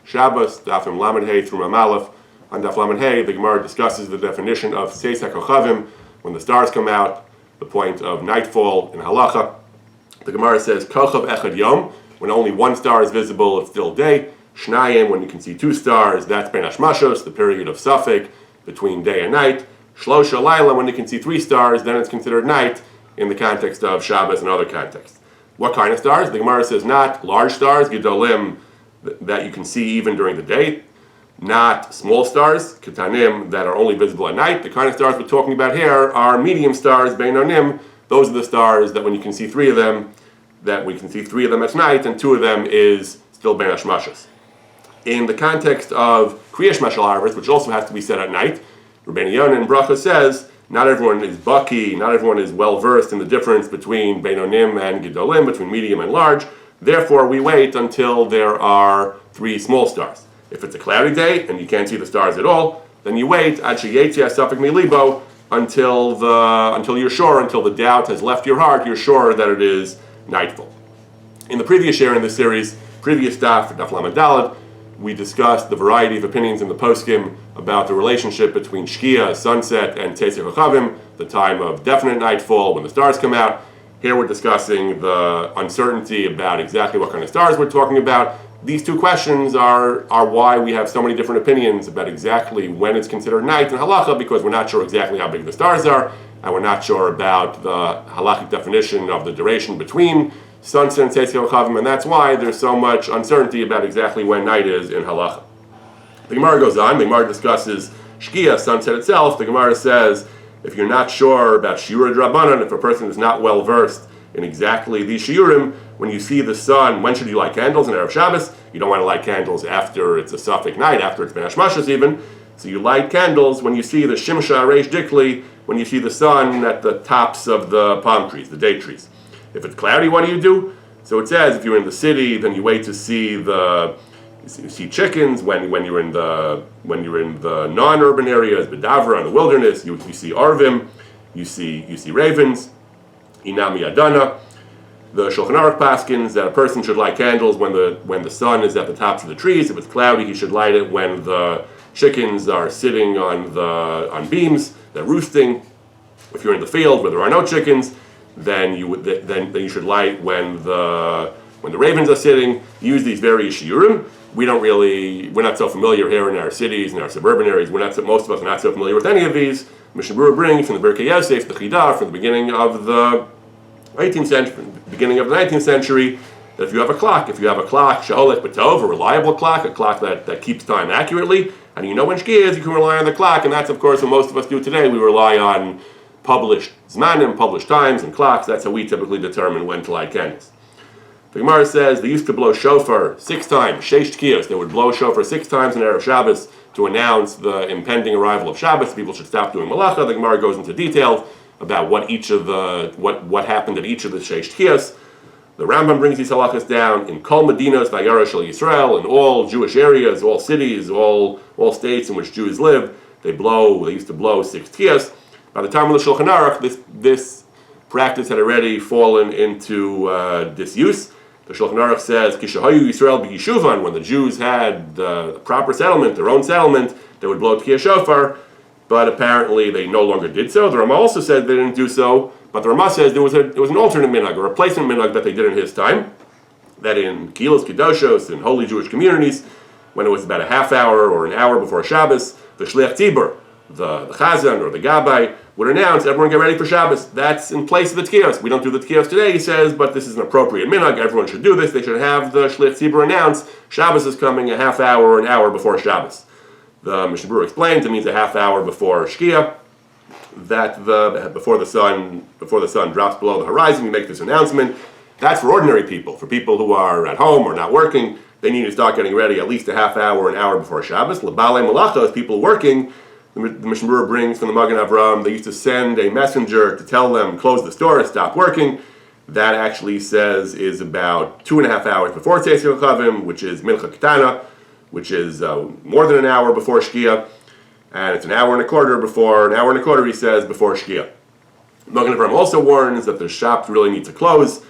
Shabbos, Daf Lamed Hey through Mem Aleph. On Daf Lamed Hey, the Gemara discusses the definition of Seis HaKochavim, when the stars come out, the point of nightfall in Halacha. The Gemara says, Kochav Echad Yom, when only one star is visible, it's still day. Shnayim, when you can see two stars, that's Ben Hashmashos, the period of Safek, between day and night. Shlosha Laila, when you can see three stars, then it's considered night in the context of Shabbos and other contexts. What kind of stars? The Gemara says not large stars, Gedolim, that you can see even during the day, not small stars, Ketanim, that are only visible at night. The kind of stars we're talking about here are medium stars, Beinonim. Those are the stars that when you can see three of them, that we can see three of them at night, and two of them is still Ben Hashmashos. In the context of Kriyash Mashal Harvest, which also has to be said at night, Rabbeinu Yonah in Bracha says, not everyone is baki, not everyone is well versed in the difference between Beinonim and Gedolim, between medium and large. Therefore, we wait until there are three small stars. If it's a cloudy day and you can't see the stars at all, then you wait ad sheyetzia safek milibo until you're sure, until the doubt has left your heart, you're sure that it is nightfall. In the previous year in this series, previous Daf Lamed Daled, we discussed the variety of opinions in the poskim about the relationship between Shkia, sunset, and Seis HaKochavim, the time of definite nightfall when the stars come out. Here we're discussing the uncertainty about exactly what kind of stars we're talking about. These two questions are why we have so many different opinions about exactly when it's considered night in halacha, because we're not sure exactly how big the stars are, and we're not sure about the halachic definition of the duration between sunset and Seis HaKochavim, and that's why there's so much uncertainty about exactly when night is in halacha. The Gemara goes on, the Gemara discusses Shkia, sunset itself. The Gemara says, if you're not sure about Shiur Drabanan, if a person is not well versed in exactly these Shiurim, when you see the sun, when should you light candles in Erev Shabbos? You don't want to light candles after it's a Safek night, after it's Ben Hashmashos even. So you light candles when you see the Shimsha Reish Dikli, when you see the sun at the tops of the palm trees, the date trees. If it's cloudy, what do? So it says if you're in the city, then you wait to see you see chickens. When you're in the non-urban areas, Bedavra in the wilderness, you see arvim, you see ravens, inami adana. The Shulchan Aruch paskins that a person should light candles when the sun is at the tops of the trees. If it's cloudy, he should light it when the chickens are sitting on beams, they're roosting. If you're in the field where there are no chickens, then you should light when the ravens are sitting. Use these various shiurim. We're not so familiar here in our cities, in our suburban areas. Most of us are not so familiar with any of these. Mishnah Berurah brings from the Birkei Yosef, the Chidah, from the beginning of the 18th century, beginning of the 19th century, that if you have a clock, sheholech b'tov, a reliable clock, a clock that keeps time accurately, and you know when Shkia is, you can rely on the clock, and that's of course what most of us do today. We rely on published zmanim, published times, and clocks. That's how we typically determine when to light candles. The Gemara says they used to blow shofar 6 times, sheish tkiyos. They would blow shofar 6 times in Erev Shabbos to announce the impending arrival of Shabbos. People should stop doing malacha. The Gemara goes into detail about what happened at each of the sheish tkiyos. The Rambam brings these halachos down in Kol Medinos Vayara Shel Yisrael, in all Jewish areas, all cities, all states in which Jews live. They used to blow 6 tkiyos. By the time of the Shulchan Aruch, this practice had already fallen into disuse. The Shulchan Aruch says, Kishahayu Yisrael b'Yishuvan, when the Jews had the proper settlement, their own settlement, they would blow Tkiyah Shofar, but apparently they no longer did so. The Ramah also said they didn't do so, but the Ramah says it was an alternate minhag, a replacement minhag that they did in his time, that in Kilos Kedoshos, in holy Jewish communities, when it was about a half hour or an hour before Shabbos, the Shliach Tzibur, the Chazan or the Gabbai, would announce, everyone get ready for Shabbos. That's in place of the Tkiyos. We don't do the Tkiyos today, he says, but this is an appropriate minhag. Everyone should do this. They should have the Shliach Tzibur announce Shabbos is coming a half hour or an hour before Shabbos. The Mishnah Berurah explains it means a half hour before Shkia, that before the sun drops below the horizon, you make this announcement. That's for ordinary people. For people who are at home or not working, they need to start getting ready at least a half hour, an hour before Shabbos. L'balei malachos, people working, the Mishnah Berurah brings from the Magen Avraham, they used to send a messenger to tell them, close the store, stop working. That actually says is about 2.5 hours before Seis HaKochavim, which is Mincha Ketana, which is more than an hour before Shkia, and it's an hour and a quarter, he says, before Shkia. Magen Avraham also warns that the shops really need to close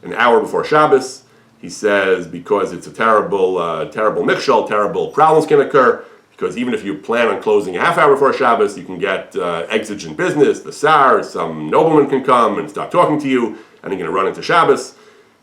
an hour before Shabbos, He says because it's a terrible mikshal, terrible problems can occur, because even if you plan on closing a half hour before Shabbos, you can get exigent business, the Tsar, some nobleman can come and start talking to you, and you're going to run into Shabbos.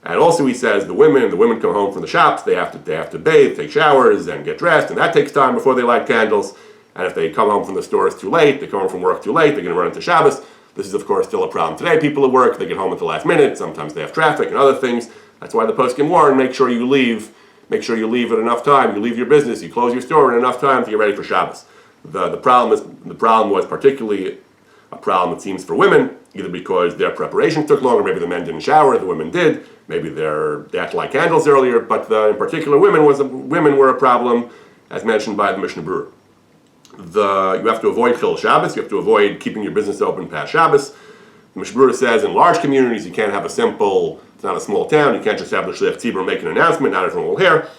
And also he says the women come home from the shops, they have to bathe, take showers, and get dressed, and that takes time before they light candles. And if they come home from the stores too late, they come home from work too late, they're going to run into Shabbos. This is, of course, still a problem today. People at work, they get home at the last minute, sometimes they have traffic and other things. That's why the poskim warn, make sure you leave at enough time, you leave your business, you close your store in enough time to get ready for Shabbos. The problem was particularly a problem, it seems, for women, either because their preparation took longer, maybe the men didn't shower, the women did, maybe they had to light candles earlier, but in particular women were a problem, as mentioned by the Mishnah Berurah. You have to avoid Chil Shabbos, you have to avoid keeping your business open past Shabbos. The Mishnah Berurah says in large communities you can't have it's not a small town, you can't just have the Shliach Tzibur make an announcement, not everyone will hear.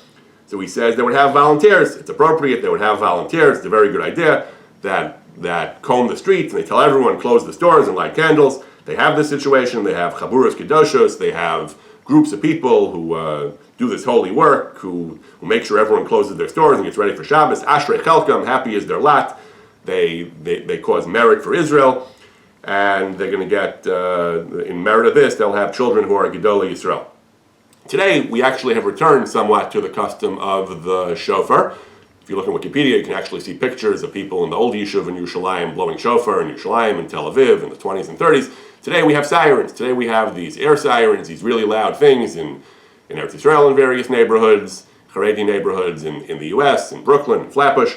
So he says they would have volunteers, it's appropriate, they would have volunteers, it's a very good idea, that comb the streets and they tell everyone close the stores and light candles. They have this situation, they have Chaburas Kedoshos, they have groups of people who do this holy work, who make sure everyone closes their stores and gets ready for Shabbos. Ashrei Chelkam, happy is their lot. They cause merit for Israel, and they're going to get, in merit of this, they'll have children who are Gedolei Yisrael. Today, we actually have returned somewhat to the custom of the shofar. If you look at Wikipedia, you can actually see pictures of people in the old Yishuv in Yerushalayim blowing shofar in Yerushalayim and Tel Aviv in the 20s and 30s. Today we have sirens. Today we have these air sirens, these really loud things in Eretz Yisrael in various neighborhoods, Haredi neighborhoods in the U.S., in Brooklyn, in Flatbush.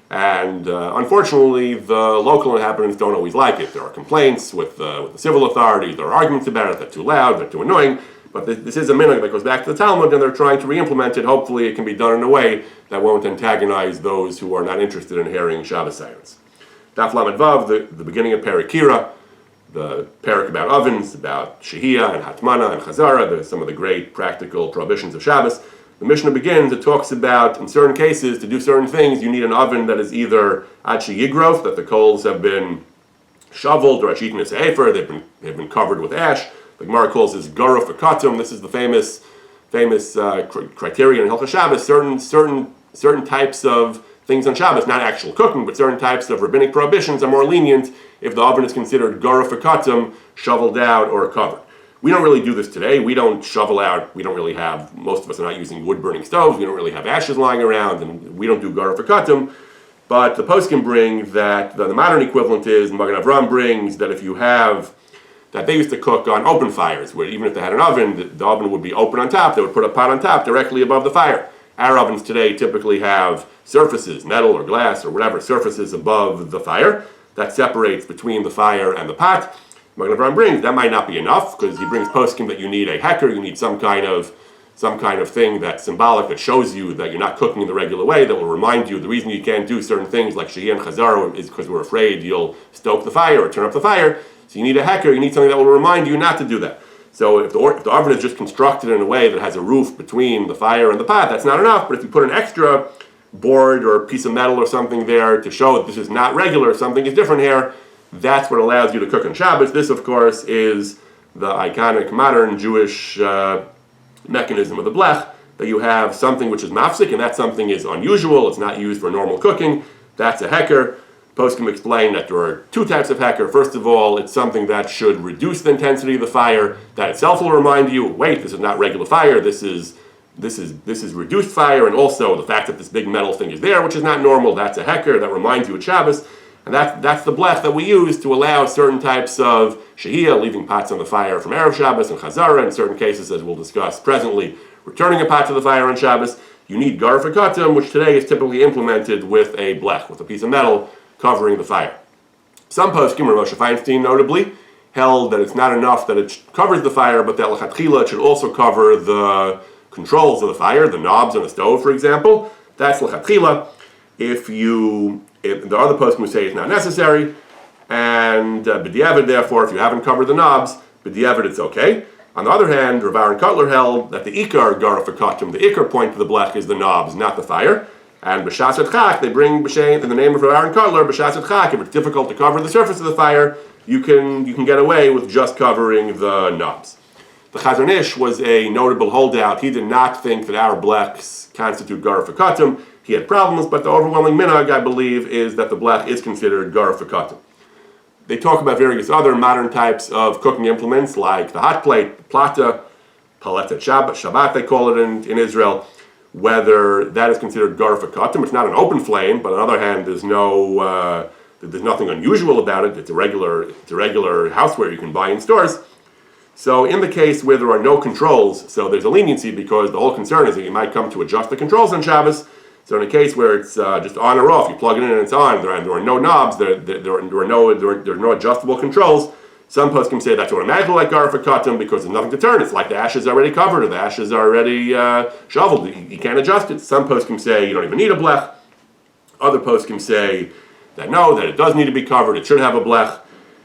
And unfortunately, the local inhabitants don't always like it. There are complaints with the civil authorities. There are arguments about it. They're too loud, they're too annoying. But this is a minhag that goes back to the Talmud, and they're trying to re-implement it. Hopefully it can be done in a way that won't antagonize those who are not interested in hearing Shabbos sirens. Daf Lamed Vav, the beginning of Perikira, the parak about ovens, about Shehiyah and Hatmana and Chazara, some of the great practical prohibitions of Shabbos. The Mishnah begins, it talks about, in certain cases, to do certain things, you need an oven that is either Ad Sheyigrof, that the coals have been shoveled, or Ashitin Esefer, they've been covered with ash. The Gemara calls this Garof Akatum. This is the famous criterion in Halachos Shabbos. Certain types of things on Shabbos, not actual cooking, but certain types of rabbinic prohibitions are more lenient if the oven is considered Garof Akatum, shoveled out or covered. We don't really do this today. We don't shovel out. We don't really have, most of us are not using wood-burning stoves. We don't really have ashes lying around, and we don't do Garof Akatum. But the poskim bring that the modern equivalent is, Magen Avraham brings that if you have, that they used to cook on open fires, where even if they had an oven, the oven would be open on top. They would put a pot on top directly above the fire. Our ovens today typically have surfaces, metal or glass or whatever, surfaces above the fire that separates between the fire and the pot. Magen Avraham brings that might not be enough, because he brings poskim that you need a hecker, you need some kind of thing that's symbolic, that shows you that you're not cooking in the regular way, that will remind you the reason you can't do certain things like Shehiyah and Chazar is because we're afraid you'll stoke the fire or turn up the fire. So you need a hecker, you need something that will remind you not to do that. So if the oven is just constructed in a way that has a roof between the fire and the pot, that's not enough. But if you put an extra board or a piece of metal or something there to show that this is not regular, something is different here, that's what allows you to cook on Shabbos. This, of course, is the iconic modern Jewish mechanism of the blech, that you have something which is mafsik, and that something is unusual, it's not used for normal cooking. That's a hecker. Poskim explain that there are two types of hecker. First of all, it's something that should reduce the intensity of the fire. That itself will remind you, wait, this is not regular fire, this is reduced fire, and also the fact that this big metal thing is there, which is not normal, that's a hecker, that reminds you of Shabbos. And that's the blech that we use to allow certain types of shehiyah, leaving pots on the fire from Erev Shabbos, and chazara, in certain cases, as we'll discuss presently, returning a pot to the fire on Shabbos. You need garf akatim, which today is typically implemented with a blech, with a piece of metal covering the fire. Some poskim, Rav Moshe Feinstein notably, held that it's not enough that it covers the fire, but that l'chatchila it should also cover the controls of the fire, the knobs on the stove, for example. That's l'chatchila. If there are other poskim who say it's not necessary, and b'diavad, therefore, if you haven't covered the knobs, b'diavad it's okay. On the other hand, Rav Aaron Kotler held that the ikar garaf akatim, the ikar point to the blech, is the knobs, not the fire. And b'shas chak, they bring b'shein in the name of Rav Aaron Kotler, b'shas chak, if it's difficult to cover the surface of the fire, you can get away with just covering the knobs. The Chazon Ish was a notable holdout. He did not think that our blechs constitute garuf v'katum. He had problems, but the overwhelming minhag, I believe, is that the blech is considered garuf v'katum. They talk about various other modern types of cooking implements, like the hot plate, plata, paletet Shabbat, they call it in Israel, whether that is considered garuf v'katum. It's not an open flame, but on the other hand, there's nothing unusual about it. It's a regular houseware you can buy in stores. So in the case where there are no controls, so there's a leniency because the whole concern is that you might come to adjust the controls on Shabbos. So in a case where it's just on or off, you plug it in and it's on, there are no knobs, there are no adjustable controls. Some poskim say that's automatically like garuf v'katum because there's nothing to turn. It's like the ash is already covered or the ash is already shoveled. You can't adjust it. Some poskim say you don't even need a blech. Other poskim say that no, that it does need to be covered. It should have a blech.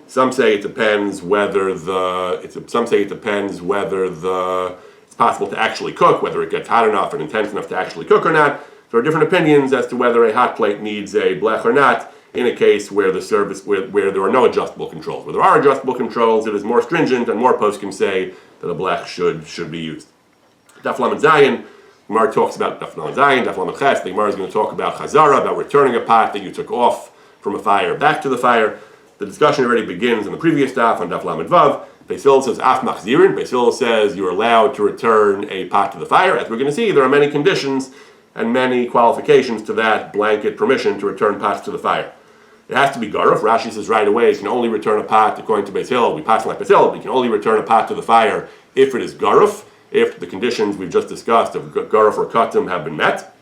Some say it depends whether it's possible to actually cook, whether it gets hot enough and intense enough to actually cook or not. There are different opinions as to whether a hot plate needs a blech or not in a case where where there are no adjustable controls. Where there are adjustable controls, it is more stringent, and more poskim say that a blech should be used. Daf Lamed Zayin, Gemara talks about Daf Lamed Zayin, Daf Lamed Ches. The Gemara is going to talk about chazara, about returning a pot that you took off from a fire back to the fire. The discussion already begins in the previous daf on Daf Lamed Vav. Beis Hillel says af machzirin. Beis Hillel says you're allowed to return a pot to the fire. As we're going to see, there are many conditions and many qualifications to that blanket permission to return pots to the fire. It has to be garuf. Rashi says right away you can only return a pot, according to Beis Hillel, we pass like Beis Hillel, you can only return a pot to the fire if it is garuf, if the conditions we've just discussed of garuf or katum have been met.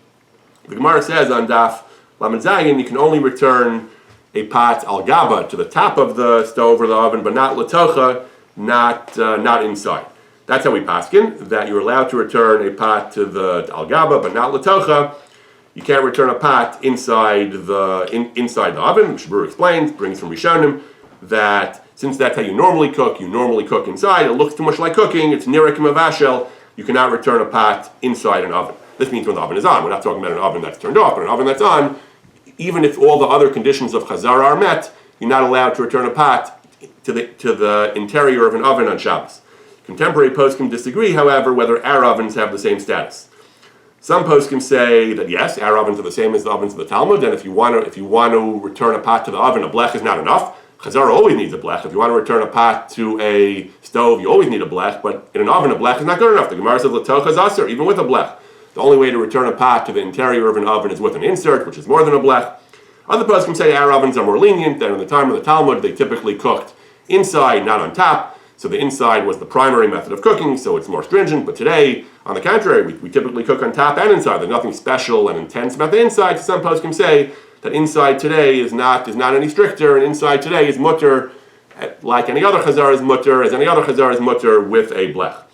The Gemara says on Daf Lamed Zayin you can only return a pot al gaba to the top of the stove or the oven, but not latocha, not inside. That's how we paskin, that you're allowed to return a pot to the al gaba, but not latocha. You can't return a pot inside the oven. Shabur explains, brings from Rishonim, that since that's how you normally cook inside, it looks too much like cooking, it's nirek mavashel, you cannot return a pot inside an oven. This means when the oven is on. We're not talking about an oven that's turned off, but an oven that's on, even if all the other conditions of chazara are met, you're not allowed to return a pot to the interior of an oven on Shabbos. Contemporary poskim disagree, however, whether our ovens have the same status. Some poskim say that yes, our ovens are the same as the ovens of the Talmud, and if you want to return a pot to the oven, a blech is not enough. Chazara always needs a blech. If you want to return a pot to a stove, you always need a blech, but in an oven, a blech is not good enough. The Gemara says l'tochas aser, even with a blech. The only way to return a pot to the interior of an oven is with an insert, which is more than a blech. Other poskim say our ovens are more lenient, that in the time of the Talmud, they typically cooked inside, not on top. So the inside was the primary method of cooking, so it's more stringent. But today, on the contrary, we typically cook on top and inside. There's nothing special and intense about the inside. So some poskim say that inside today is not any stricter, and inside today is mutter, like any other chazar is mutter, as any other chazar is mutter with a blech.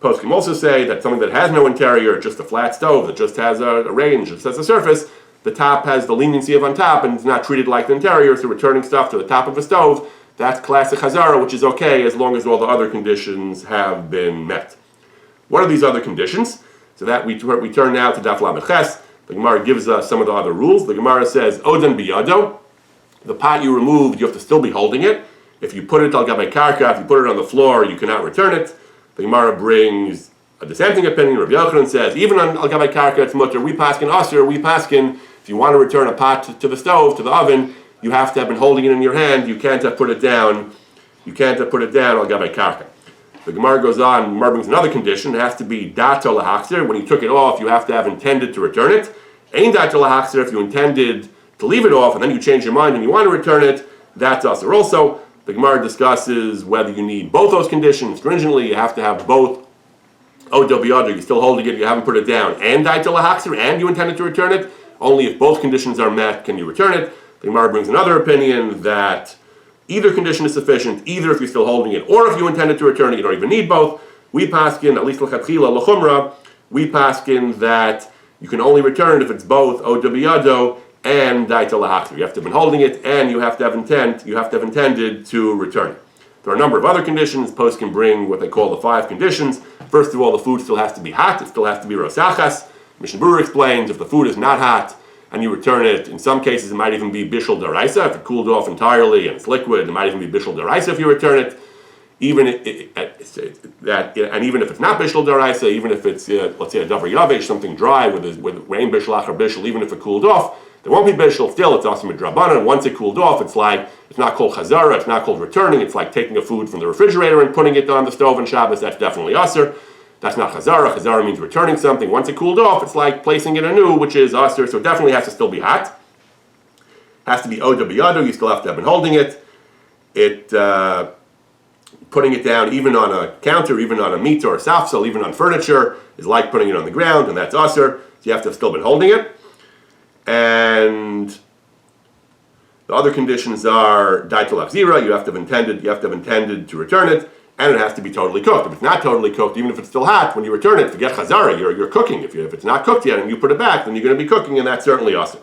Poskim also say that something that has no interior, just a flat stove that just has a range, just has a surface, the top has the leniency of on top and it's not treated like the interior, so returning stuff to the top of a stove, that's classic chazara, which is okay as long as all the other conditions have been met. What are these other conditions? So that we turn now to Daf Lamed Ches. The Gemara gives us some of the other rules. The Gemara says, Odan biyado, the pot you removed, you have to still be holding it. If you put it al gabei karka, if you put it on the floor, you cannot return it. The Gemara brings a dissenting opinion. Rabbi Yochanan says, even on al gabei karka, it's mutter. We paskin aser, we paskin, if you want to return a pot to the stove, to the oven, you have to have been holding it in your hand. You can't have put it down. You can't have put it down al gabei karka. The Gemara goes on. Gemara brings another condition. It has to be dato lahachzir. When you took it off, you have to have intended to return it. Ein dato lahachzir. If you intended to leave it off and then you change your mind and you want to return it, that's aser also. The Gemara discusses whether you need both those conditions. Stringently, you have to have both. Odo biyado, you're still holding it, you haven't put it down, and dato lahachzir, and you intended to return it. Only if both conditions are met can you return it. The Gemara brings another opinion that either condition is sufficient, either if you're still holding it, or if you intended to return it, you don't even need both. We paskin, at least l'chatchila, l'chumra, we paskin that you can only return if it's both odo biyado and daito lahachzir. You have to have been holding it, and you have to have intended to return it. There are a number of other conditions. Post can bring what they call the 5 conditions. First of all, the food still has to be hot. It still has to be rosachas. Mishnah Berurah explains if the food is not hot and you return it, in some cases it might even be bishul daraisa. If it cooled off entirely and it's liquid, it might even be bishul daraisa if you return it. even and even if it's not bishul daraisa, even if it's let's say a davar yavesh, something dry with rain bishul or bishul, even if it cooled off, there won't be bishul. Still, it's also midrabanan. Once it cooled off, it's not called chazara, it's not called returning. It's like taking a food from the refrigerator and putting it on the stove on Shabbos. That's definitely aser. That's not chazara. Chazara means returning something. Once it cooled off, it's like placing it anew, which is aser. So it definitely has to still be hot. Has to be oda biyado. You still have to have been holding it. Putting it down even on a counter, even on a meat or a safsel, even on furniture, is like putting it on the ground, and that's aser. So you have to have still been holding it. And the other conditions are daitul achzira. You have to have intended to return it, and it has to be totally cooked. If it's not totally cooked, even if it's still hot, when you return it, forget chazara. You're cooking. If it's not cooked yet and you put it back, then you're going to be cooking, and that's certainly aser.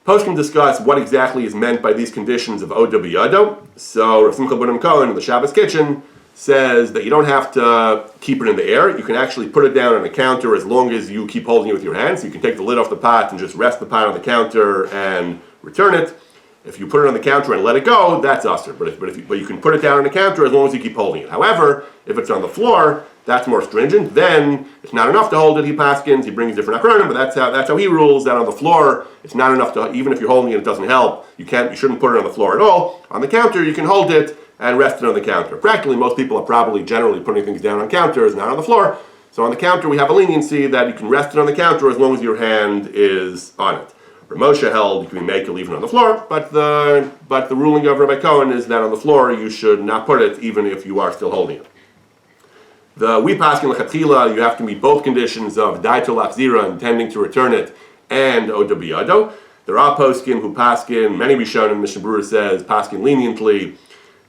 Poskim discuss what exactly is meant by these conditions of oda biyado. So Rav Simcha Bunim Cohen in the Shabbos Kitchen says that you don't have to keep it in the air. You can actually put it down on a counter as long as you keep holding it with your hands. So you can take the lid off the pot and just rest the pot on the counter and return it. If you put it on the counter and let it go, that's aser. But you can put it down on the counter as long as you keep holding it. However, if it's on the floor, that's more stringent. Then it's not enough to hold it. He paskins. He brings different akronim, but that's how he rules. That on the floor, it's not enough to. Even if you're holding it, it doesn't help. You shouldn't put it on the floor at all. On the counter, you can hold it and rest it on the counter. Practically, most people are probably generally putting things down on counters, not on the floor. So on the counter, we have a leniency that you can rest it on the counter as long as your hand is on it. Ramosha held you can make it even on the floor, but the ruling of Rabbi Cohen is that on the floor you should not put it even if you are still holding it. We paskin lechatchila, you have to meet both conditions of daitul achzira, intending to return it, and oda biyado. There are poskim who paskin, many Rishonim, Mishnah Berurah says, paskin leniently,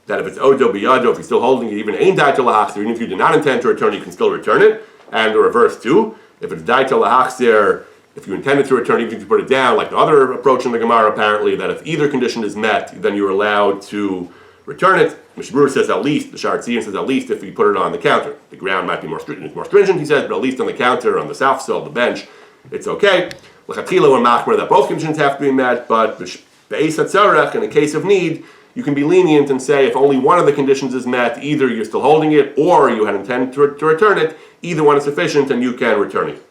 that if it's oda biyado, if you're still holding it, even ein daitul achzir, even if you did not intend to return it, you can still return it. And the reverse too. If it's daitul achzir, if you intended to return, even if you put it down, like the other approach in the Gemara apparently, that if either condition is met, then you're allowed to return it. Mishnah Berurah says at least, the Sha'ar Tzion says at least if you put it on the counter. The ground might be more stringent, he says, but at least on the counter, on the south side, the bench, it's okay. L'chatchila and machmer, that both conditions have to be met, but be'es hatzarech, in a case of need, you can be lenient and say if only one of the conditions is met, either you're still holding it or you had intended to return it, either one is sufficient and you can return it.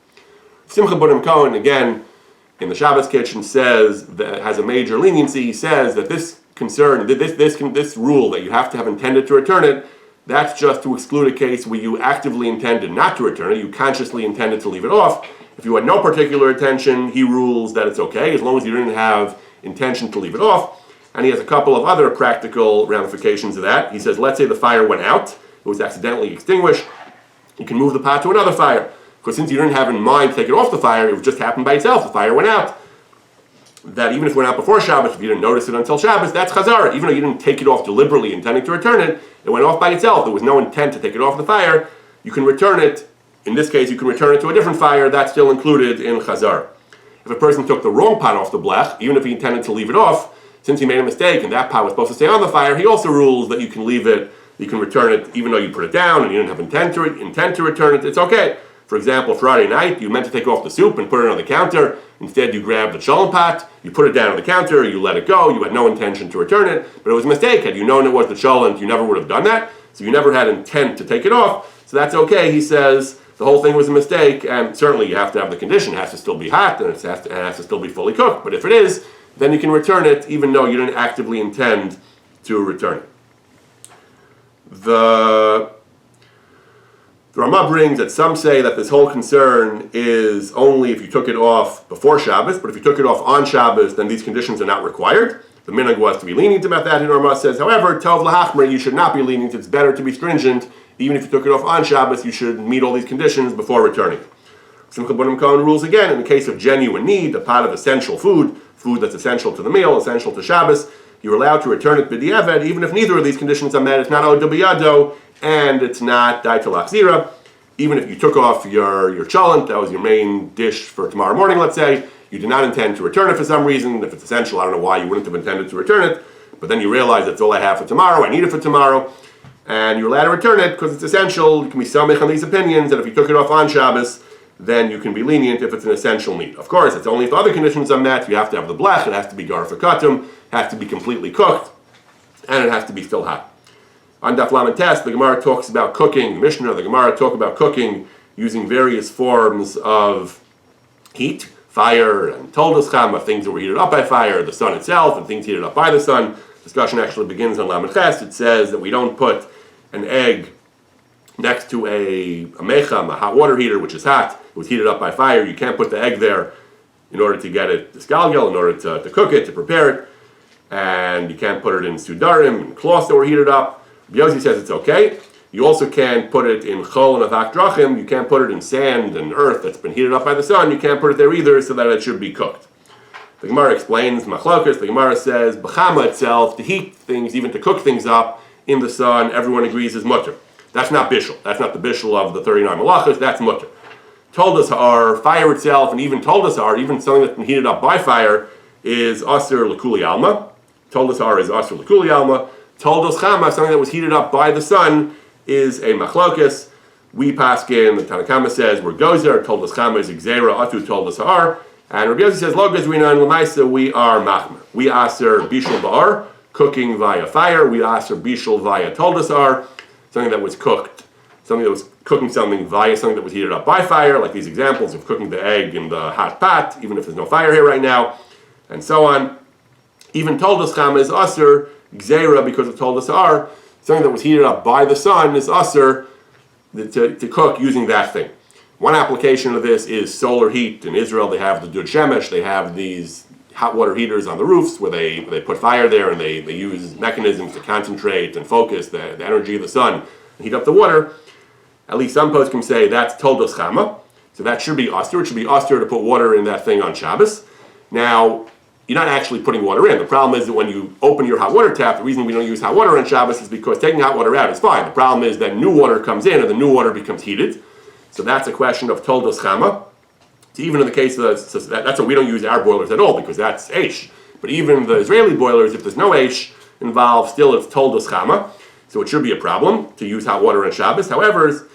Simcha Bunim Cohen, again, in the Shabbos Kitchen, says that has a major leniency. He says that this rule that you have to have intended to return it, that's just to exclude a case where you actively intended not to return it, you consciously intended to leave it off. If you had no particular intention, he rules that it's okay, as long as you didn't have intention to leave it off. And he has a couple of other practical ramifications of that. He says, let's say the fire went out, it was accidentally extinguished, you can move the pot to another fire. Because since you didn't have in mind to take it off the fire, it just happened by itself, the fire went out. That even if it went out before Shabbos, if you didn't notice it until Shabbos, that's chazara. Even though you didn't take it off deliberately intending to return it, it went off by itself. There was no intent to take it off the fire. You can return it. In this case, you can return it to a different fire. That's still included in chazara. If a person took the wrong pot off the blech, even if he intended to leave it off, since he made a mistake and that pot was supposed to stay on the fire, he also rules that you can leave it, you can return it even though you put it down and you didn't have intent to return it. It's okay. For example, Friday night, you meant to take off the soup and put it on the counter. Instead, you grabbed the shalom pot, you put it down on the counter, you let it go, you had no intention to return it, but it was a mistake. Had you known it was the shalom, you never would have done that, so you never had intent to take it off, so that's okay. He says the whole thing was a mistake, and certainly you have to have the condition. It has to still be hot, and it has to still be fully cooked, but if it is, then you can return it, even though you didn't actively intend to return it. The Ramah brings that some say that this whole concern is only if you took it off before Shabbos, but if you took it off on Shabbos, then these conditions are not required. The minhag was to be lenient about that, and Ramah says, however, tov lahachmer, you should not be lenient. It's better to be stringent. Even if you took it off on Shabbos, you should meet all these conditions before returning. Simcha Bunim Cohen rules again, in the case of genuine need, a pot of essential food that's essential to the meal, essential to Shabbos, you're allowed to return it b'diavad, even if neither of these conditions are met. It's not oda biyado, and it's not daitul achzira. Even if you took off your cholent, that was your main dish for tomorrow morning, let's say, you did not intend to return it for some reason. If it's essential, I don't know why you wouldn't have intended to return it, but then you realize that's all I have for tomorrow, I need it for tomorrow, and you're allowed to return it because it's essential. You can be samech on these opinions, that if you took it off on Shabbos, then you can be lenient if it's an essential need. Of course, it's only if other conditions are met. You have to have the blech, it has to be garfakatum, it has to be completely cooked, and it has to be still hot. On Daf Lamed Tes, the Gemara talks about cooking. The Mishnah, the Gemara talk about cooking using various forms of heat, fire, and toldos chama, things that were heated up by fire, the sun itself, and things heated up by the sun. Discussion actually begins on Lamed Ches. It says that we don't put an egg next to a mecham, a hot water heater, which is hot. It was heated up by fire. You can't put the egg there in order to get it disgalgal, in order to cook it, to prepare it. And you can't put it in sudarim, in cloths that were heated up. Yossi says it's okay. You also can't put it in chol and avak drachim. You can't put it in sand and earth that's been heated up by the sun. You can't put it there either, so that it should be cooked. The Gemara explains machlokes. The Gemara says b'chama itself, to heat things, even to cook things up in the sun, everyone agrees is mutter. That's not bishul. That's not the bishul of the 39 halachos. That's mutter. Toldos are fire itself, and even toldos are, even something that's been heated up by fire, is aser l'kuli alma. Toldos are is aser l'kuli alma. Toldos chama, something that was heated up by the sun, is a machlokes. We paskin, the Tanakama says, we're gozer. Toldos chama is gzeira, atu toldos har. And Rabbi Yossi says, lo gezrina and lemaisa, we are machmer. We aser bishul ba'ar, cooking via fire. We aser bishul via toldos har, something that was cooked, something that was cooking something via something that was heated up by fire, like these examples of cooking the egg in the hot pot, even if there's no fire here right now, and so on. Even toldos chama is aser, gzeira, because of toldos har, something that was heated up by the sun is aser to cook using that thing. One application of this is solar heat. In Israel, they have the dud shemesh, they have these hot water heaters on the roofs where they put fire there, and they use mechanisms to concentrate and focus the energy of the sun and heat up the water. At least some poskim say that's toldos chama, so that should be aser. It should be aser to put water in that thing on Shabbos. Now, you're not actually putting water in. The problem is that when you open your hot water tap, the reason we don't use hot water on Shabbos is because taking hot water out is fine. The problem is that new water comes in and the new water becomes heated. So that's a question of toldos chama. So even in the case of that's why we don't use our boilers at all, because that's eish. But even the Israeli boilers, if there's no eish involved, still it's toldos chama. So it should be a problem to use hot water on Shabbos. However,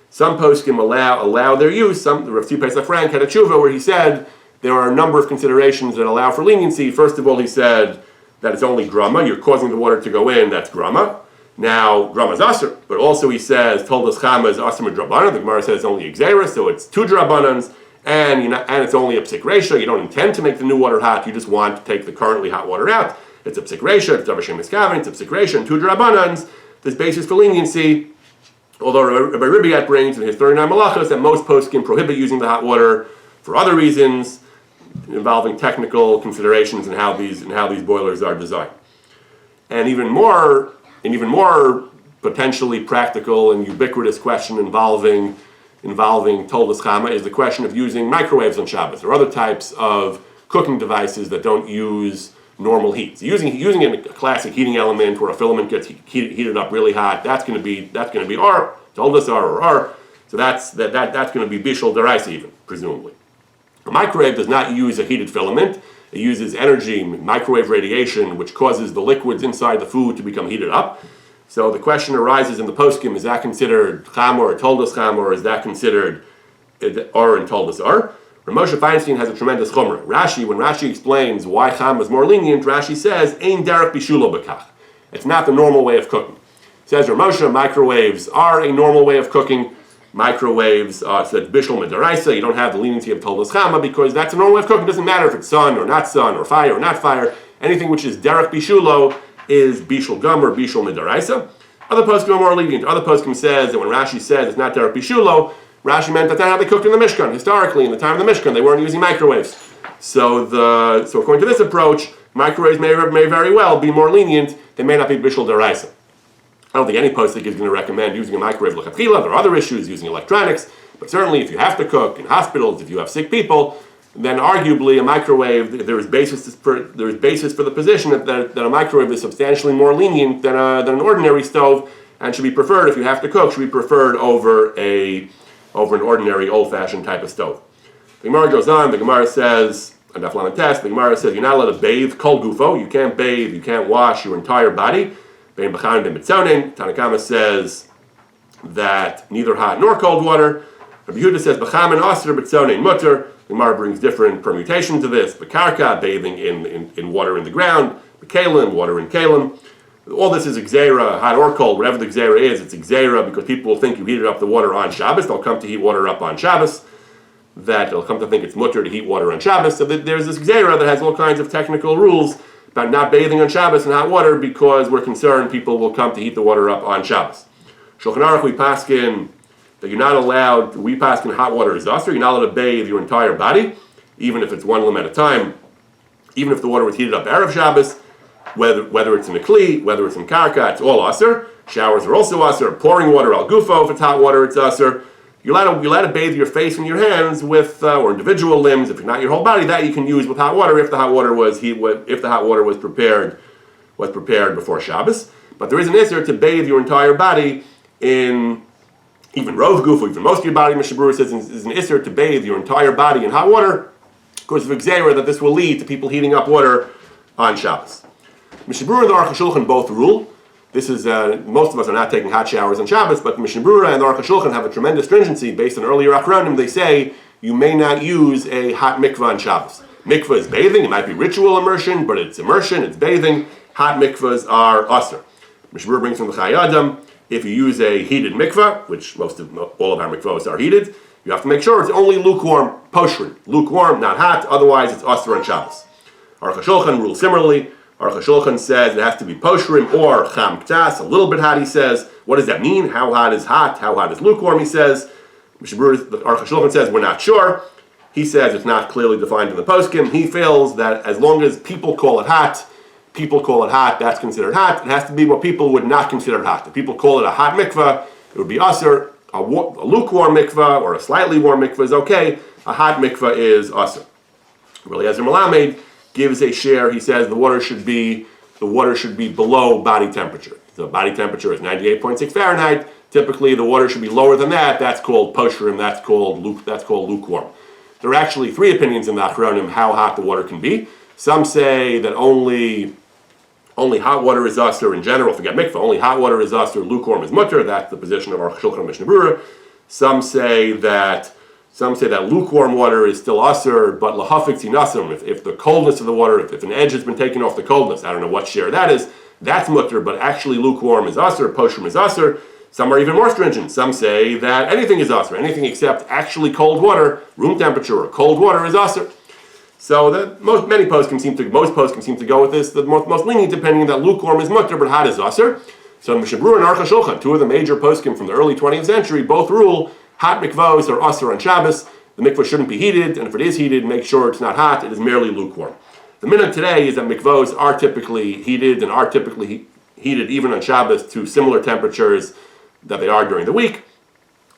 some poskim allow their use. The Rav Tzvi Pesach Frank had a tshuva where he said there are a number of considerations that allow for leniency. First of all, he said that it's only grama. You're causing the water to go in, that's grama. Now, grama is aser, but also he says, toldos chama is aser midrabanan. The Gemara says it's only gzeira, so it's two drabanans, and it's only a psik reisha. You don't intend to make the new water hot, you just want to take the currently hot water out. It's a psik reisha, it's davashem miskaven, it's a psik reisha, and two drabanans. There's basis for leniency, although Rabbi Ribiat brings in his 39 malachos that most poskim prohibit using the hot water for other reasons, involving technical considerations and how these boilers are designed. And even more potentially practical and ubiquitous question involving toldos chama is the question of using microwaves on Shabbos or other types of cooking devices that don't use normal heat. So using a classic heating element where a filament gets heated up really hot, that's going to be R, toldos R or R. So that's going to be bishul deraisa even, presumably. A microwave does not use a heated filament. It uses energy, microwave radiation, which causes the liquids inside the food to become heated up. So the question arises in the poskim, is that considered chama or toldos chama, or is that considered or and toldos or? Moshe Feinstein has a tremendous chumrah. When Rashi explains why chama is more lenient, Rashi says, ein derech bishulo bekach. It's not the normal way of cooking. Says Moshe, microwaves are a normal way of cooking. Microwaves, so that's bishul midaraisa. You don't have the leniency of toldos chama because that's a normal way of cooking. It doesn't matter if it's sun or not sun or fire or not fire. Anything which is derech bishulo is bishul gum or bishul midaraisa. Other poskim are more lenient. Other poskim says that when Rashi says it's not derech bishulo, Rashi meant that's not how they cooked in the Mishkan. Historically, in the time of the Mishkan, they weren't using microwaves. So according to this approach, microwaves may very well be more lenient. They may not be bishul deraisa. I don't think any postik is going to recommend using a microwave lechatchila. There are other issues using electronics, but certainly if you have to cook in hospitals, if you have sick people, then arguably a microwave, there is basis for the position that a microwave is substantially more lenient than an ordinary stove, and should be preferred, if you have to cook, should be preferred over an ordinary old-fashioned type of stove. The Gemara goes on. The Gemara says, on Daf Lamed Tes, the Gemara says you're not allowed to bathe kol gufo. You can't bathe, you can't wash your entire body. Bein b'chanan bein b'tzonin. Tanakama says that neither hot nor cold water. Rabbi Yehuda says b'chanan aser b'tzonin mutter. The Gemara brings different permutations of this. B'karka, bathing in water in the ground. B'kalim, water in kalim. All this is gzeira, hot or cold, whatever the gzeira is, it's gzeira because people will think you heated up the water on Shabbos. They'll come to heat water up on Shabbos. That they'll come to think it's mutter to heat water on Shabbos. So there's this gzeira that has all kinds of technical rules about not bathing on Shabbos in hot water because we're concerned people will come to heat the water up on Shabbos. Shulchan Aruch, we paskin that you're not allowed, we paskin hot water is usher, you're not allowed to bathe your entire body, even if it's one limb at a time, even if the water was heated up Erev Shabbos, whether it's in a kli, whether it's in karka, it's all usher. Showers are also usher. Pouring water al gufo, if it's hot water, it's usher. You're allowed to bathe your face and your hands with, or individual limbs, if not your whole body. That you can use with hot water if the hot water was prepared before Shabbos. But there is an issur to bathe your entire body in even rov gufo, even most of your body. Mishnah Berurah says is an issur to bathe your entire body in hot water because of gzeira that this will lead to people heating up water on Shabbos. Mishnah Berurah and the Aruch HaShulchan both rule. This is, most of us are not taking hot showers on Shabbos, but the Mishnah Berurah and the Aruch HaShulchan have a tremendous stringency based on earlier Achronim. They say you may not use a hot mikvah on Shabbos. Mikvah is bathing, it might be ritual immersion, but it's immersion, it's bathing. Hot mikvahs are usher. Mishnah Berurah brings from the Chai Adam, if you use a heated mikvah, which all of our mikvahs are heated, you have to make sure it's only lukewarm, poshrin. Lukewarm, not hot, otherwise it's usher on Shabbos. Aruch HaShulchan rules similarly. Aruch HaShulchan says it has to be poshrim or cham ktas, a little bit hot, he says. What does that mean? How hot is hot? How hot is lukewarm, he says. Aruch HaShulchan says we're not sure. He says it's not clearly defined in the poskim. He feels that as long as people call it hot, that's considered hot. It has to be what people would not consider hot. If people call it a hot mikvah, it would be usher. A lukewarm mikvah or a slightly warm mikvah is okay. A hot mikvah is usher. Eliezer Melamed gives a share. He says the water should be below body temperature. So body temperature is 98.6 Fahrenheit. Typically, the water should be lower than that. That's called poshrim. That's called lukewarm. There are actually three opinions in the Achronim how hot the water can be. Some say that only hot water is usher in general. Forget mikvah. Only hot water is usher. Lukewarm is mutter. That's the position of our Shulchan and Mishnah Berurah. Some say that lukewarm water is still usher, but lahafik tinasim, if the coldness of the water, if an edge has been taken off the coldness, I don't know what share that is, that's mutter, but actually lukewarm is usher, poshrim is usher. Some are even more stringent. Some say that anything is usher, anything except actually cold water, room temperature or cold water is usher. So most poskim seem to go with this. The most lenient opinion that lukewarm is mutter, but hot is usher. So Mishnah Berurah and Aruch HaShulchan, two of the major poskim from the early 20th century, both rule hot mikvahs are usher on Shabbos. The mikvah shouldn't be heated, and if it is heated, make sure it's not hot. It is merely lukewarm. The minhag today is that mikvahs are typically heated and are typically heated even on Shabbos to similar temperatures that they are during the week.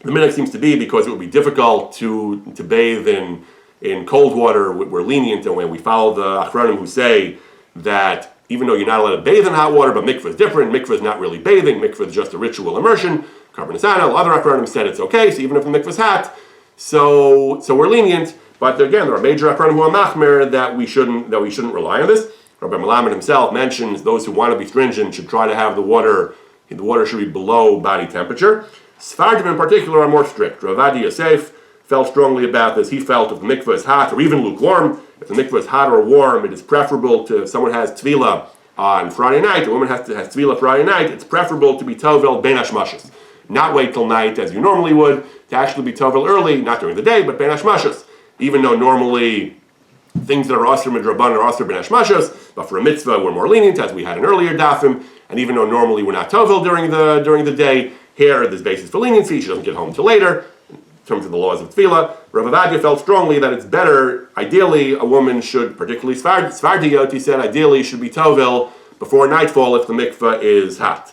The minhag seems to be because it would be difficult to bathe in cold water. We're lenient, and when we follow the Achronim who say that even though you're not allowed to bathe in hot water, but mikvah is different. Mikvah is not really bathing. Mikvah is just a ritual immersion. Karbanisana, other Achronim said it's okay, so even if the mikvah is hot, so we're lenient. But again, there are major Achronim who are machmer that we shouldn't rely on this. Rabbi Melamed himself mentions those who want to be stringent should try to have the water should be below body temperature. Sfardim in particular are more strict. Rav Adi Yosef felt strongly about this. He felt if the mikvah is hot or even lukewarm, if the mikvah is hot or warm, it is preferable to, if someone has tefillah on Friday night, a woman has tefillah Friday night, it's preferable to be tovel ben hashmashas. Not wait till night as you normally would, to actually be tovel early, not during the day, but ben hashmashas. Even though normally things that are asr midraban are asr ben hashmashas, but for a mitzvah we're more lenient, as we had an earlier dafim, and even though normally we're not tovel during the day, here there's basis for leniency. She doesn't get home till later. In terms of the laws of tefillah, Rav Avadia felt strongly that it's better, ideally, a woman should, particularly Svardiyot, he said, ideally should be tovel before nightfall if the mikvah is hot.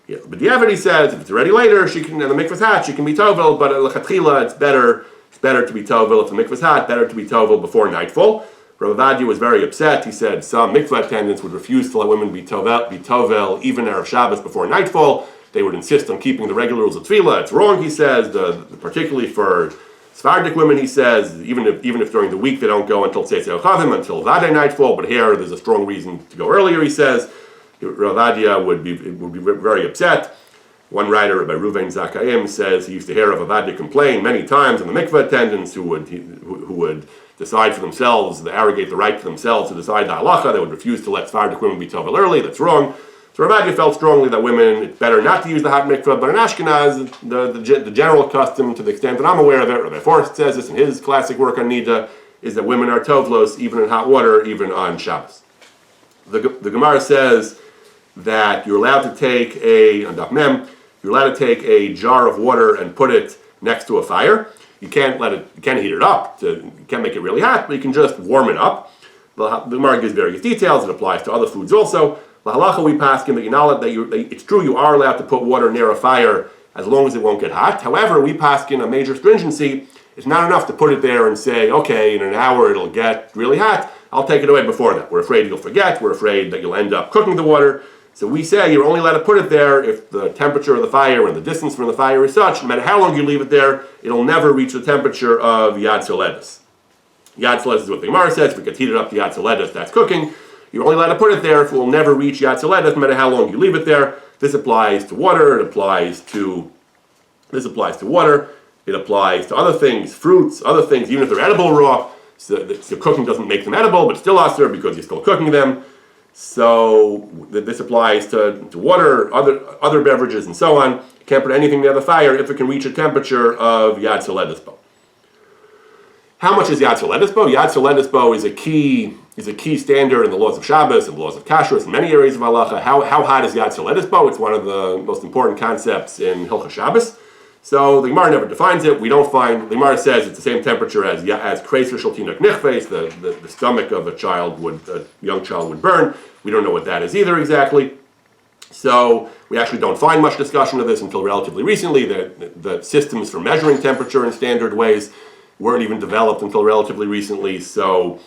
Yeah, but the he says, if it's already later, she can, and the mikvah's hot, she can be tovel, but l'chatchila, it's better to be tovel if the mikvah's hot, better to be tovel before nightfall. Rav Avadia was very upset. He said some mikvah attendants would refuse to let women be tovel even Erev Shabbos before nightfall. They would insist on keeping the regular rules of tefillah. It's wrong, he says, particularly for Sephardic women, he says, even if during the week they don't go until Tzetzei Chavim, until Vadei nightfall, but here there's a strong reason to go earlier, he says. Rav Avadia would be very upset. One writer, Rabbi Ruvain Zakayim, says he used to hear Rav Avadia complain many times on the mikvah attendants who would decide for themselves, they arrogate the right to themselves to decide the halacha. They would refuse to let Sephardic women be tovel early. That's wrong. So Rav Adia felt strongly that women, it's better not to use the hot mikveh, but in Ashkenaz, the general custom, to the extent that I'm aware of it, Rabbi Forrest says this in his classic work on Nida, is that women are tovlos even in hot water, even on Shabbos. The Gemara says that you're allowed to take on Daf Mem, you're allowed to take a jar of water and put it next to a fire. You can't heat it up, you can't make it really hot, but you can just warm it up. The Gemara gives various details, it applies to other foods also. The halacha we pass in that it's true you are allowed to put water near a fire as long as it won't get hot. However, we pass in a major stringency. It's not enough to put it there and say, okay, in an hour it'll get really hot, I'll take it away before that. We're afraid you'll forget, we're afraid that you'll end up cooking the water. So we say you're only allowed to put it there if the temperature of the fire and the distance from the fire is such, no matter how long you leave it there, it'll never reach the temperature of Yad Soledis. Yad Soledis is what the Gemara says. If it gets heated up to Yad Soledis, that's cooking. You're only allowed to put it there if it will never reach Yad Soledis, no matter how long you leave it there. This applies to water, it applies to water, it applies to other things, fruits, other things, even if they're edible raw. So cooking doesn't make them edible, but still asur because you're still cooking them. So this applies to water, other beverages, and so on. You can't put anything near the fire if it can reach a temperature of Yad Soledis bo. How much is Yad Soledis bo? Yad Soledis bo is a key standard in the laws of Shabbos and the laws of Kashrus in many areas of halacha. How hot is Yad Soledis bo? It's one of the most important concepts in Halachos Shabbos. So the Gemara never defines it. We don't find, the Gemara says it's the same temperature as Kreiser Shaltinok Nichves, the stomach of a young child would burn. We don't know what that is either exactly. So we actually don't find much discussion of this until relatively recently. The systems for measuring temperature in standard ways weren't even developed until relatively recently. So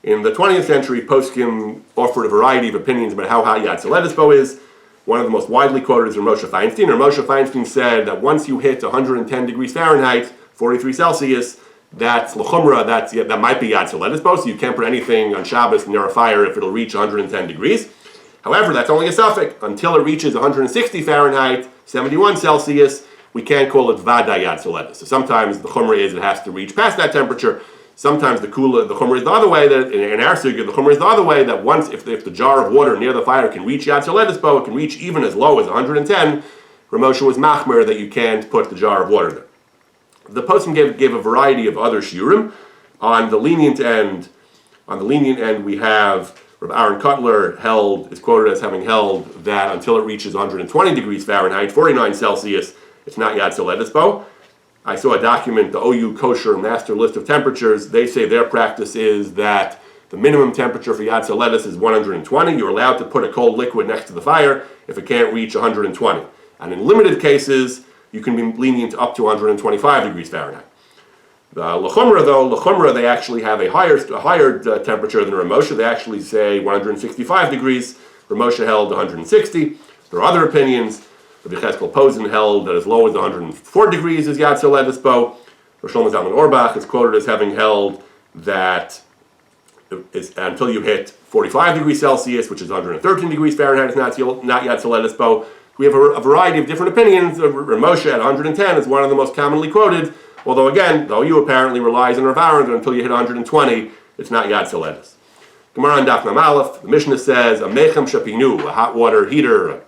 in the 20th century, poskim offered a variety of opinions about how hot Yad Soledis bo is. One of the most widely quoted is Rav Moshe Feinstein. Rav Moshe Feinstein said that once you hit 110 degrees Fahrenheit, 43 Celsius, that's l'chumra, that might be Yad Soledis bo, so you can't put anything on Shabbos near a fire if it'll reach 110 degrees. However, that's only a suffix. Until it reaches 160 Fahrenheit, 71 Celsius, we can't call it Vada Yad Soledis. So sometimes the chumra is it has to reach past that temperature. Sometimes the chumra is the other way, that in our sugya, the chumra is the other way, that once, if the jar of water near the fire can reach Yad Soledis bo, it can reach even as low as 110, Rav Moshe was machmer that you can't put the jar of water there. The poskim gave a variety of other shiurim. On the lenient end, we have Rav Aaron Kotler is quoted as having held that until it reaches 120 degrees Fahrenheit, 49 Celsius, it's not Yad Soledis bo. I saw a document, the OU Kosher Master List of Temperatures. They say their practice is that the minimum temperature for Yad Soledis is 120. You're allowed to put a cold liquid next to the fire if it can't reach 120. And in limited cases, you can be lenient up to 125 degrees Fahrenheit. The L'chumra, they actually have a higher temperature than Rav Moshe. They actually say 165 degrees. Rav Moshe held 160. There are other opinions. Rabbi Cheskel Posen held that as low as 104 degrees is Yad Soledis bo. Rav Shlomo Zalman Auerbach is quoted as having held that until you hit 45 degrees Celsius, which is 113 degrees Fahrenheit, is not Yad Soledis bo. We have a variety of different opinions. Rav Moshe at 110 is one of the most commonly quoted, although again, though you apparently relies on Rav Aaron that until you hit 120, it's not Yad Soledis. Gemara on Daf Mem Aleph, the Mishnah says, a mechem shapinu, a hot water heater,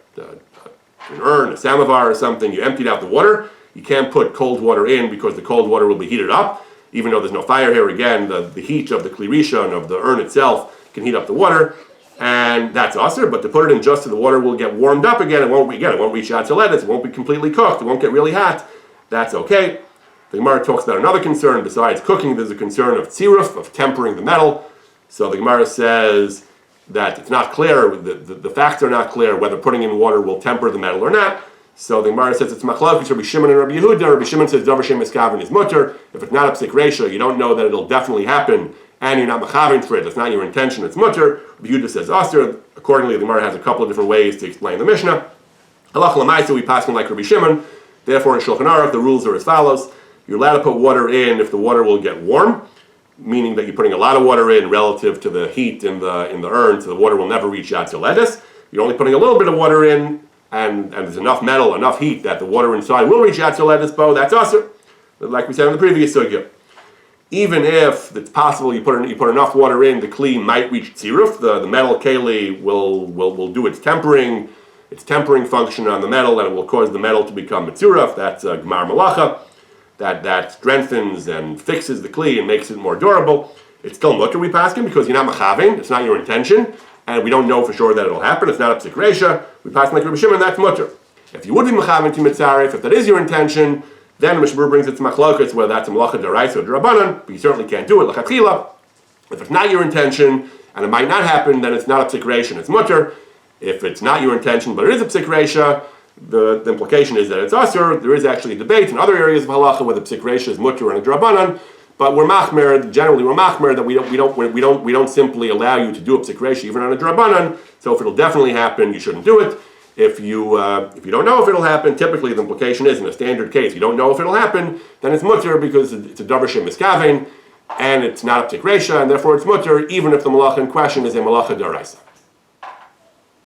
an urn, a samovar or something, you emptied out the water, you can't put cold water in because the cold water will be heated up, even though there's no fire here. Again, the heat of the kli rishon, of the urn itself, can heat up the water, and that's asur, but to put it in just so the water will get warmed up again, it won't reach Yad Soledis, it won't be completely cooked, it won't get really hot, that's okay. The Gemara talks about another concern. Besides cooking, there's a concern of tziruf, of tempering the metal. So the Gemara says that it's not clear, the facts are not clear whether putting in water will temper the metal or not. So the Gemara says it's machlokes Rabbi Shimon and Rabbi Yehuda. Rabbi Shimon says davar shem miskaven is mutter. If it's not a psik reisha, you don't know that it'll definitely happen, and you're not machavin for it, it's not your intention, it's mutter. Rabbi Yehuda says asur. Accordingly, the Gemara has a couple of different ways to explain the Mishnah. Halacha l'maisa, we pass on like Rabbi Shimon. Therefore, in Shulchan Aruch, the rules are as follows. You're allowed to put water in if the water will get warm, meaning that you're putting a lot of water in relative to the heat in the urn, so the water will never reach Yad Soledis. You're only putting a little bit of water in, and there's enough metal, enough heat that the water inside will reach Yad Soledis bo. That's asur, like we said in the previous sugya. Even if it's possible you put enough water in, the kli might reach tziruf. The metal keli will do its tempering its tempering function on the metal, and it will cause the metal to become mitzuraf. That's Gemar Malacha. That strengthens and fixes the kli and makes it more durable. It's still mutter, we paskin, because you're not machavin. It's not your intention, and we don't know for sure that it'll happen. It's not a psik reisha. We paskin like Rabbi Shimon, that's mutter. If you would be machavin to mitzaref, if that is your intention, then Mishmur brings it to machlokes, whether that's a malacha deraisa or derabanan, but you certainly can't do it lechatchila. If it's not your intention, and it might not happen, then it's not a psik reisha, it's mutter. If it's not your intention, but it is a psik reisha, the implication is that it's asur. There is actually a debate in other areas of halacha whether psik reisha is mutter and a drabanan, but we're machmer. Generally, we're machmer that we don't simply allow you to do a psik reisha even on a drabanan. So if it'll definitely happen, you shouldn't do it. If you don't know if it'll happen, typically the implication is in a standard case you don't know if it'll happen, then it's mutter because it's a davar miskavein and it's not a psik reisha, and therefore it's mutter even if the malacha in question is a malacha daraisa.